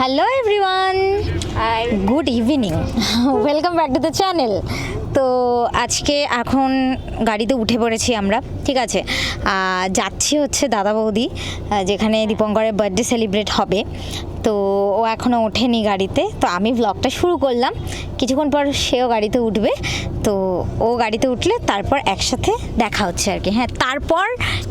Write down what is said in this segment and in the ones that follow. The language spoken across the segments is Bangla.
Hello everyone, good evening, welcome back to the channel. তো আজকে এখন গাড়িতে উঠে পড়েছি আমরা, ঠিক আছে। যাচ্ছি হচ্ছে দাদা বৌদি যেখানে দীপঙ্করের বার্থডে সেলিব্রেট হবে। তো ও এখনও ওঠেনি গাড়িতে, তো আমি ব্লগটা শুরু করলাম। কিছুক্ষণ পর সেও গাড়িতে উঠবে, তো ও গাড়িতে উঠলে তারপর একসাথে দেখা হচ্ছে আর কি। হ্যাঁ, তারপর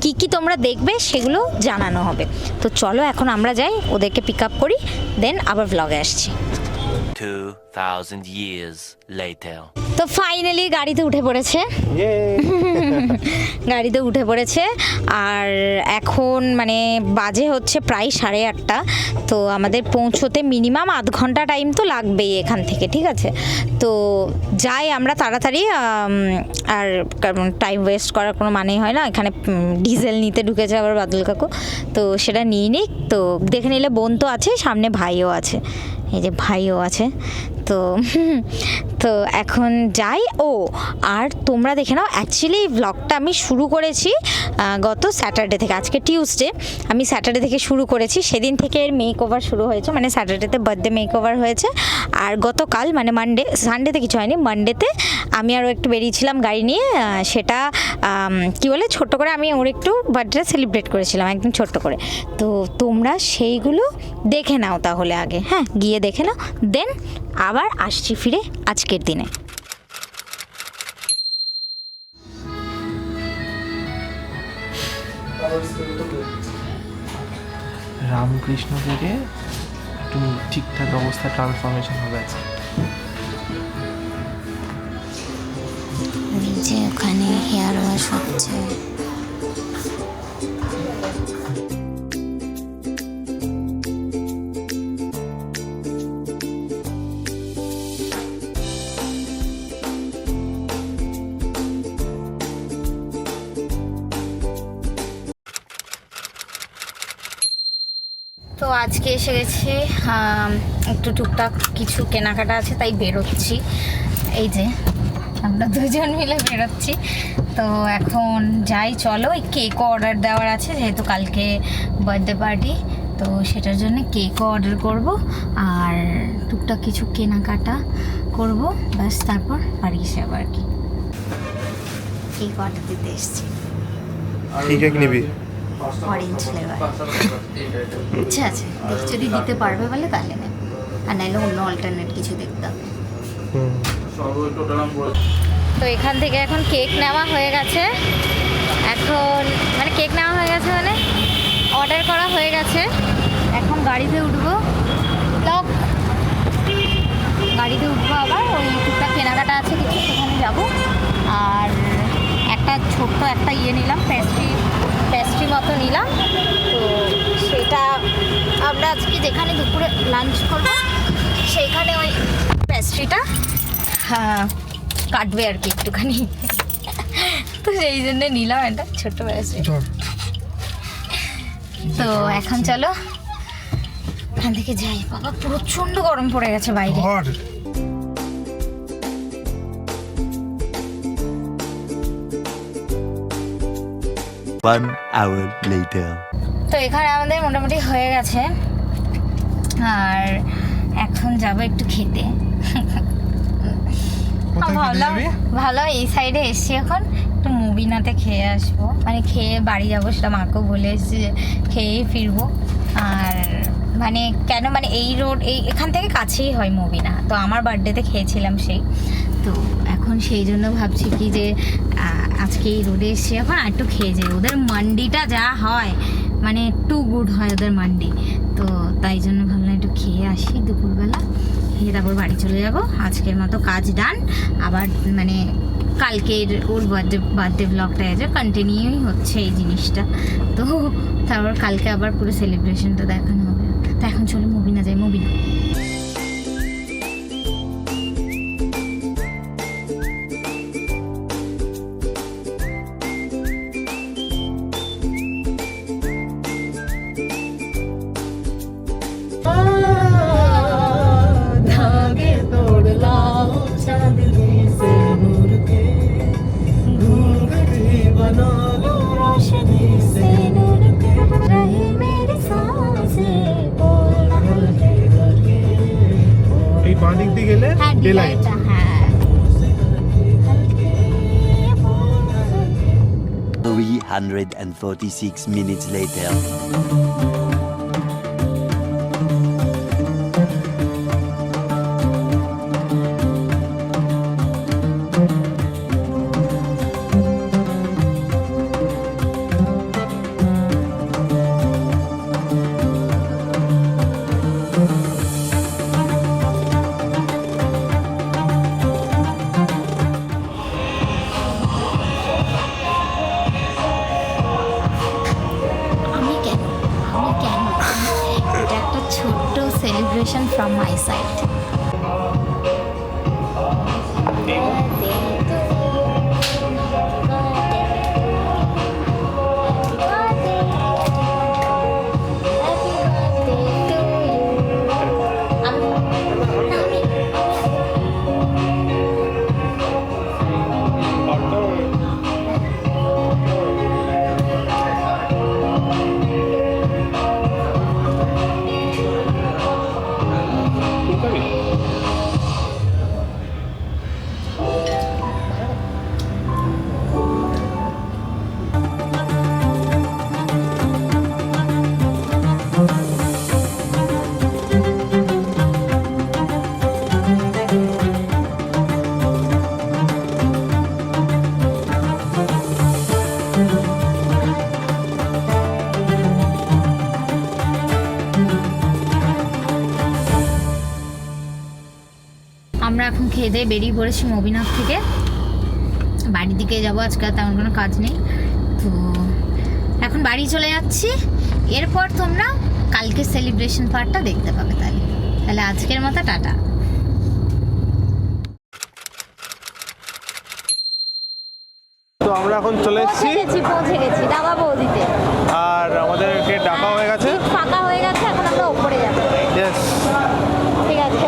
কি কি তোমরা দেখবে সেগুলো জানানো হবে। তো চলো এখন আমরা যাই, ওদেরকে পিক আপ করি, দেন আবার ব্লগে আসছি। 2000 years later. তো ফাইনালি গাড়িতে উঠে পড়েছে, গাড়িতে উঠে পড়েছে। আর এখন মানে বাজে হচ্ছে প্রায় 8:30। তো আমাদের পৌঁছোতে মিনিমাম আধ ঘন্টা টাইম তো লাগবেই এখান থেকে, ঠিক আছে। তো যাই আমরা তাড়াতাড়ি, আর টাইম ওয়েস্ট করার কোনো মানেই হয় না। এখানে ডিজেল নিতে ঢুকেছে আবার বাদল কাকু, তো সেটা নিয়ে নিই। তো দেখে নিলে বোন তো আছে, সামনে ভাইও আছে, এই যে ভাইও আছে। তো তো এখন যাই। ও আর তোমরা দেখে নাও, অ্যাকচুয়ালি ব্লগটা আমি শুরু করেছি গত স্যাটারডে থেকে। আজকে টিউসডে, আমি স্যাটারডে থেকে শুরু করেছি। সেদিন থেকে এর মেক ওভার শুরু হয়েছে, মানে স্যাটারডেতে বার্থডে মেক ওভার হয়েছে। আর গতকাল মানে মানডে, সানডেতে কিছু হয়নি, মানডেতে আমি আরও একটু বেরিয়েছিলাম গাড়ি নিয়ে। সেটা কী বলে ছোট্ট করে আমি ওর একটু বার্থডে সেলিব্রেট করেছিলাম, একদম ছোট্ট করে। তো তোমরা সেইগুলো দেখে নাও তাহলে আগে, হ্যাঁ গিয়ে দেখে নাও, দেন আবার আসছি ফিরে আজকের দিনে। রামকৃষ্ণ থেকে একটু ঠিকঠাক অবস্থা ট্রান্সফরমেশন হবে আছে। যে ওখানে হেয়ার ওয়াশ হচ্ছে। তো আজকে এসে গেছে, একটু টুকটাক কিছু কেনাকাটা আছে, তাই বেরোচ্ছি। এই যে আমরা দুজন মিলে বেরোচ্ছি। তো এখন যাই, চলো। ওই কেকও অর্ডার দেওয়ার আছে, যেহেতু কালকে বার্থডে পার্টি, তো সেটার জন্য কেকও অর্ডার করব আর টুকটাক কিছু কেনাকাটা করব, ব্যাস তারপর বাড়ি এসে আবার কি কেক অর্ডার দিতে এসেছি। কি কেক নিবি? Orange flavour. আচ্ছা আচ্ছা, দেখ যদি দিতে পারবে বলে তাহলে নেব, আর নাহলে অন্য অল্টারনেট কিছু দেখতে হবে। তো এখান থেকে এখন কেক নেওয়া হয়ে গেছে, এখন মানে কেক নেওয়া হয়ে গেছে মানে অর্ডার করা হয়ে গেছে। এখন গাড়িতে উঠবো, লক গাড়িতে উঠবো, আবার ওই টুকটাক কেনাকাটা আছে কিছু, সেখানে যাব। আর একটা ছোট্ট একটা নিলাম, পেস্ট্রি মতো নিলাম। তো সেটা আমরা আজকে যেখানে দুপুরে লাঞ্চ করবো সেইখানে ওই পেস্ট্রিটা কাটবে আর কি একটুখানি, তো সেই জন্য নিলাম একটা ছোট্ট পেস্ট্রি। তো এখন চলো এখান থেকে যাই। বাবা প্রচণ্ড গরম পড়ে গেছে বাইরে। 1 hour later. তো এখানে আমাদের মোটামুটি হয়ে গেছে, আর এখন যাবো একটু খেতে। ভাবলাম ভালো এই সাইডে এসছি, এখন একটু মুভিনাতে খেয়ে আসবো, মানে খেয়ে বাড়ি যাবো, সেটা মাকেও বলে এসেছি যে খেয়েই ফিরবো। আর মানে কেন, মানে এই রোড এখান থেকে কাছেই হয় মুভিনা, তো আমার বার্থডেতে খেয়েছিলাম সেই। তো এখন সেই জন্য ভাবছি কি যে আজকে এই রোডে এসে এখন আর একটু খেয়ে যাই। ওদের মান্ডিটা যা হয় মানে টু গুড হয় ওদের মান্ডি, তো তাই জন্য ভাবলাম একটু খেয়ে আসি দুপুরবেলা, খেয়ে তারপর বাড়ি চলে যাব। আজকের মতো কাজ ডান। আবার মানে কালকের ওর বার্থডে ব্লগটা যে কন্টিনিউই হচ্ছে এই জিনিসটা, তো তারপর কালকে আবার পুরো সেলিব্রেশনটা দেখানো হবে। তো এখন চলো মুভিনা যাই, মুভিনা। বাঁ দিক দিয়ে গেলে হ্যাঁ ডেলাইট। ডিলাইটটা, হ্যাঁ 346 minutes later. আমি কেন এটা একটা ছোট্ট সেলিব্রেশন ফ্রম মাই সাইড। আমরা এখন খেয়ে দিয়ে বেরিয়ে পড়েছি মবিনাথ থেকে, বাড়ির দিকে যাবো। আজকে আর তেমন কোনো কাজ নেই, তো এখন বাড়ি চলে যাচ্ছি। এরপর তোমরা কালকে সেলিব্রেশন পার্টটা দেখতে পাবে। তাহলে আজকের মতো টাটা। তো আমরা এখন চলে এসেছি পৌঁছে গেছি দাদা বৌদিতে, আর আমাদেরকে ডাকা হয়ে গেছে। ফাঁকা হয়ে গেছে, এখন আমরা ওপরে যাবো। ইয়েস, ঠিক আছে।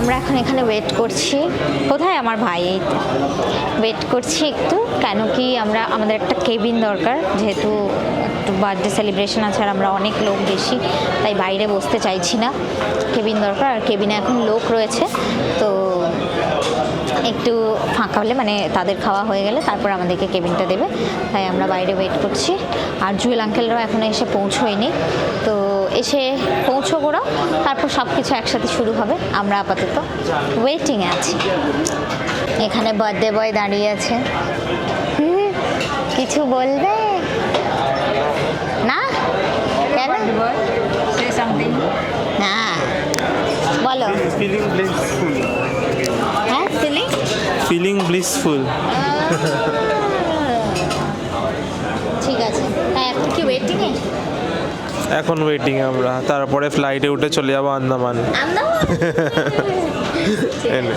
আমরা এখন এখানে ওয়েট করছি। কোথায় আমার ভাই? এই ওয়েট করছি একটু, কেন কি আমাদের একটা কেবিন দরকার, যেহেতু একটু বার্থডে সেলিব্রেশন আছে আর আমরা অনেক লোক বেশি, তাই বাইরে বসতে চাইছি না, কেবিন দরকার। আর কেবিনে এখন লোক রয়েছে, তো একটু ফাঁকা হলে মানে তাদের খাওয়া হয়ে গেলে তারপর আমাদেরকে কেবিনটা দেবে, তাই আমরা বাইরে ওয়েট করছি। আর জুয়েল আঙ্কেলরাও এখনও এসে পৌঁছোয়নি, তো এসে পৌঁছো ওরা, তারপর সব কিছু একসাথে শুরু হবে। আমরা আপাতত ওয়েটিংয়ে আছি। এখানে বার্থডে বয় দাঁড়িয়ে আছে। কিছু বলবে না? কেন? না বলো। Feeling blissful. হ্যাঁ ফিলিং ব্লিসফুল। ঠিক আছে। হ্যাঁ, এখন কি ওয়েটিংয়ে? এখন ওয়েটিং আমরা, তারপরে ফ্লাইটে উঠে চলে যাবো আন্দামান। এনে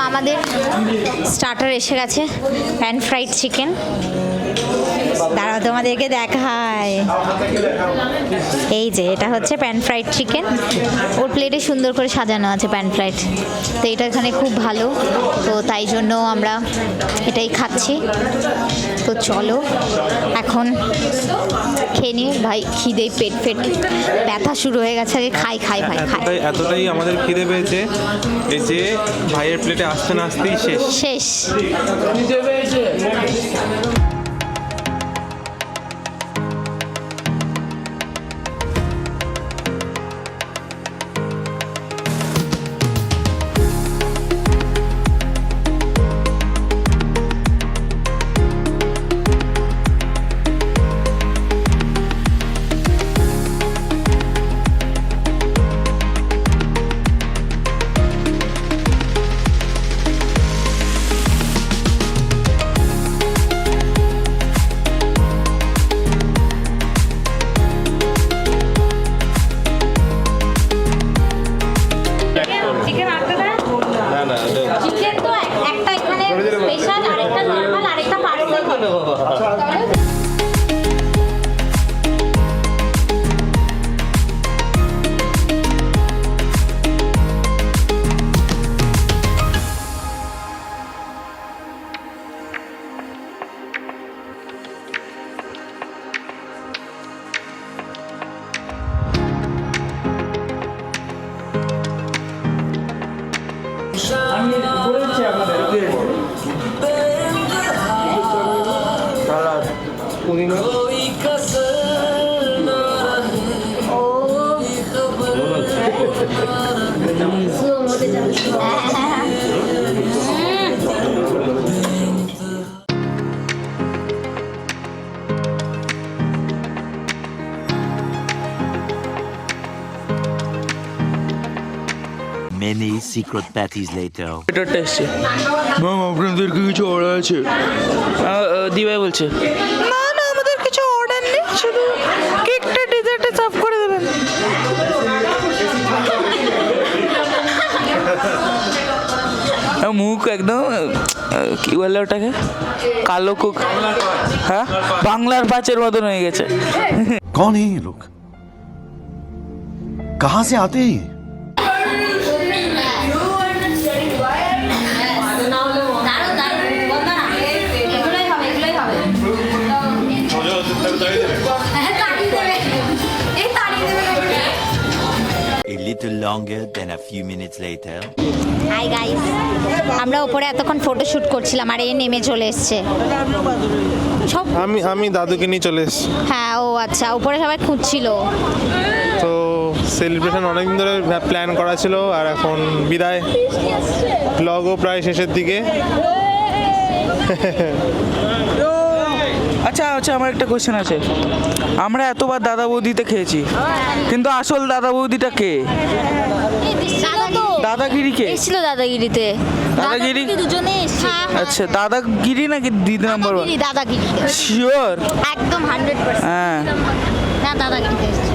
আমাদের স্টার্টার এসে গেছে, প্যান ফ্রাইড চিকেন। দাঁড়াও তোমাদেরকে দেখায়, এই যে এটা হচ্ছে প্যান ফ্রাইড চিকেন, ওর প্লেটে সুন্দর করে সাজানো আছে প্যান ফ্রাইড। তো এটা এখানে খুব ভালো, তো তাই জন্য আমরা এটাই খাচ্ছি। তো চলো এখন খেয়ে নিই ভাই, খিদে পেট ব্যথা শুরু হয়ে গেছে, আগে খাই ভাই খাই। এতটাই আমাদের খিদে পেয়েছে, এই যে ভাইয়ের প্লেটে আসতে না আসতেই শেষ। চিকেন তো একটা এখানে স্পেশাল, আরেকটা নরমাল, আরেকটা পার্সেল হবে। Many secret patties later. এটা এসছে, ম্যাম আপনাদেরকে কিছু অর্ডার আছে? দিবাই বলছে। না না, আমাদের কিছু অর্ডার নেই, শুধু কেকটা ডেজার্টে সার্ভ করে দেবেন। মুখ একদম কি বলে ওটাকে, কালো কুক, হ্যাঁ বাংলার পাঁচের মতন হয়ে গেছে। कौन है ये लोग? कहां से आते हैं ये? A little longer than a few minutes later. Hi guys, আমরা উপরে এতক্ষণ ফটো শুট করছিলাম আর এ নেমে চলে এসছে সব। আমি দাদুকে নিয়ে চলে এসেছি। হ্যাঁ ও আচ্ছা, উপরে সবাই খুঁজছিল। তো সেলিব্রেশন অনেকদিন ধরে প্ল্যান করা ছিল, আর এখন বিদায়, ব্লগও প্রায় শেষের দিকে। আচ্ছা আচ্ছা, আমার একটা কোয়েশ্চেন আছে। আমরা এতবার দাদা বৌদিতে খেয়েছি, কিন্তু আসল দাদা বৌদিটা কে? দাদাগিরি কে এসেছিল দাদাগিরিতে? দাদাগিরি দুজনে এসেছে। আচ্ছা, দাদাগিরি নাকি দিদি নাম্বার ওয়ান? দাদাগিরি শিওর? একদম 100%। হ্যাঁ, না দাদাগিরিতে এসেছে।